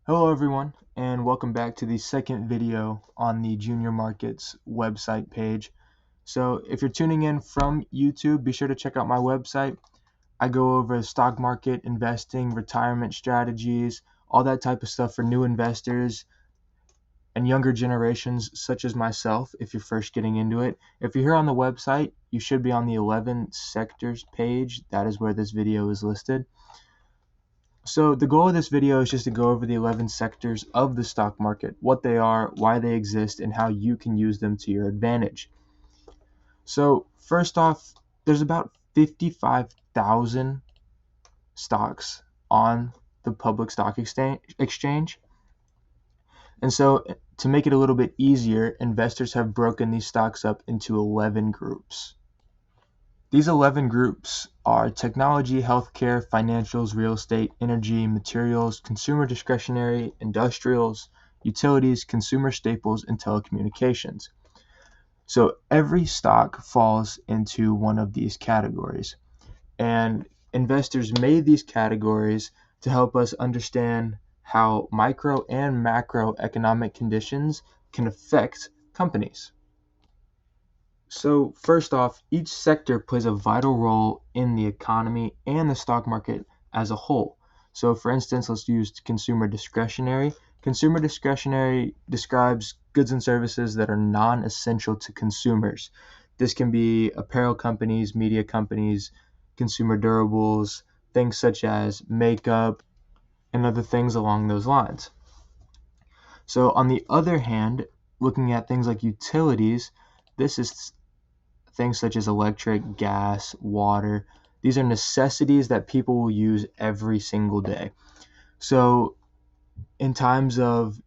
Hello everyone, and welcome back to the second video on the Junior Markets website page. So if you're tuning in from YouTube, be sure to check out my website. I go over stock market, investing, retirement strategies, all that type of stuff for new investors and younger generations such as myself if you're first getting into it. If you're here on the website, you should be on the 11 sectors page. That is where this video is listed. So the goal of this video is just to go over the 11 sectors of the stock market, what they are, why they exist, and how you can use them to your advantage. So first off, there's about 55,000 stocks on the public stock exchange. And so to make it a little bit easier, investors have broken these stocks up into 11 groups. These 11 groups are technology, healthcare, financials, real estate, energy, materials, consumer discretionary, industrials, utilities, consumer staples, and telecommunications. So every stock falls into one of these categories. And investors made these categories to help us understand how micro and macroeconomic conditions can affect companies. So first off, each sector plays a vital role in the economy and the stock market as a whole. So for instance, let's use consumer discretionary. Consumer discretionary describes goods and services that are non-essential to consumers. This can be apparel companies, media companies, consumer durables, things such as makeup, and other things along those lines. So on the other hand, looking at things like utilities, this is things such as electric, gas, water. These are necessities that people will use every single day. So in times of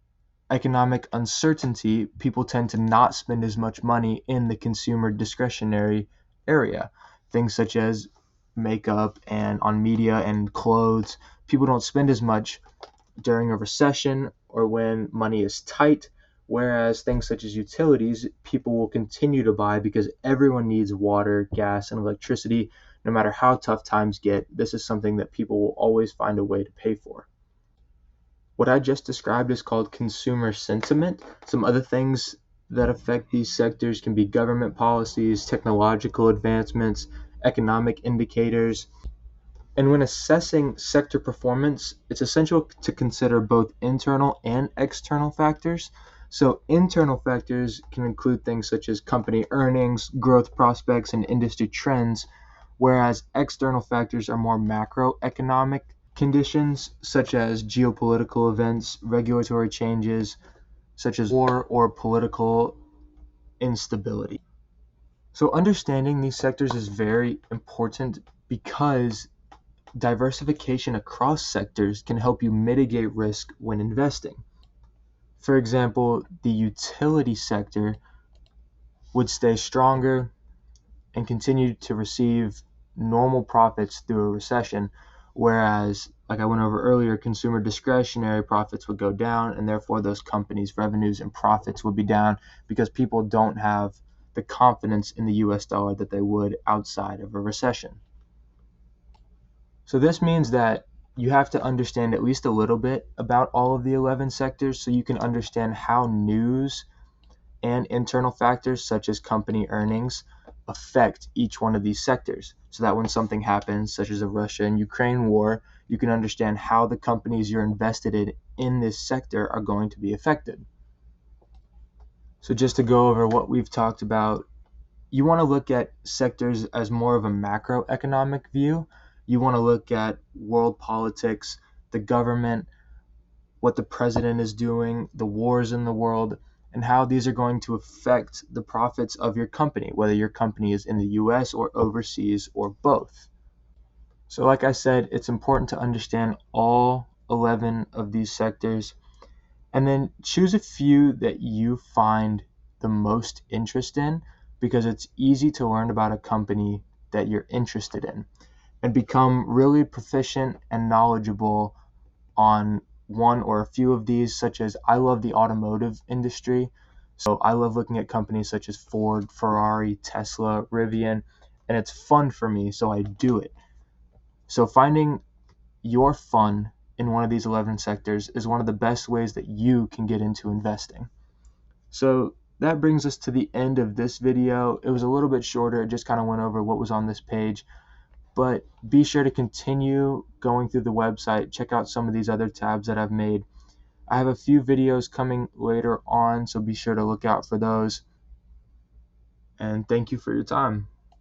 economic uncertainty, people tend to not spend as much money in the consumer discretionary area. Things such as makeup and on media and clothes. People don't spend as much during a recession or when money is tight, whereas things such as utilities, people will continue to buy because everyone needs water, gas, and electricity. No matter how tough times get, this is something that people will always find a way to pay for. What I just described is called consumer sentiment. Some other things that affect these sectors can be government policies, technological advancements, economic indicators. And when assessing sector performance, it's essential to consider both internal and external factors. So internal factors can include things such as company earnings, growth prospects, and industry trends, whereas external factors are more macroeconomic conditions such as geopolitical events, regulatory changes, such as war or political instability. So understanding these sectors is very important because diversification across sectors can help you mitigate risk when investing. For example, the utility sector would stay stronger and continue to receive normal profits through a recession, whereas, like I went over earlier, consumer discretionary profits would go down, and therefore those companies' revenues and profits would be down because people don't have the confidence in the US dollar that they would outside of a recession. So this means that you have to understand at least a little bit about all of the 11 sectors so you can understand how news and internal factors such as company earnings affect each one of these sectors. So that when something happens, such as a Russia and Ukraine war, you can understand how the companies you're invested in this sector are going to be affected. So just to go over what we've talked about, you want to look at sectors as more of a macroeconomic view. You want to look at world politics, the government, what the president is doing, the wars in the world, and how these are going to affect the profits of your company, whether your company is in the US or overseas or both. So, like I said, it's important to understand all 11 of these sectors and then choose a few that you find the most interest in because it's easy to learn about a company that you're interested in and become really proficient and knowledgeable on one or a few of these, such as I love the automotive industry. So I love looking at companies such as Ford, Ferrari, Tesla, Rivian, and it's fun for me, so I do it. So finding your fun in one of these 11 sectors is one of the best ways that you can get into investing. So that brings us to the end of this video. It was a little bit shorter. It just kind of went over what was on this page, but be sure to continue going through the website. Check out some of these other tabs that I've made. I have a few videos coming later on, so be sure to look out for those. And thank you for your time.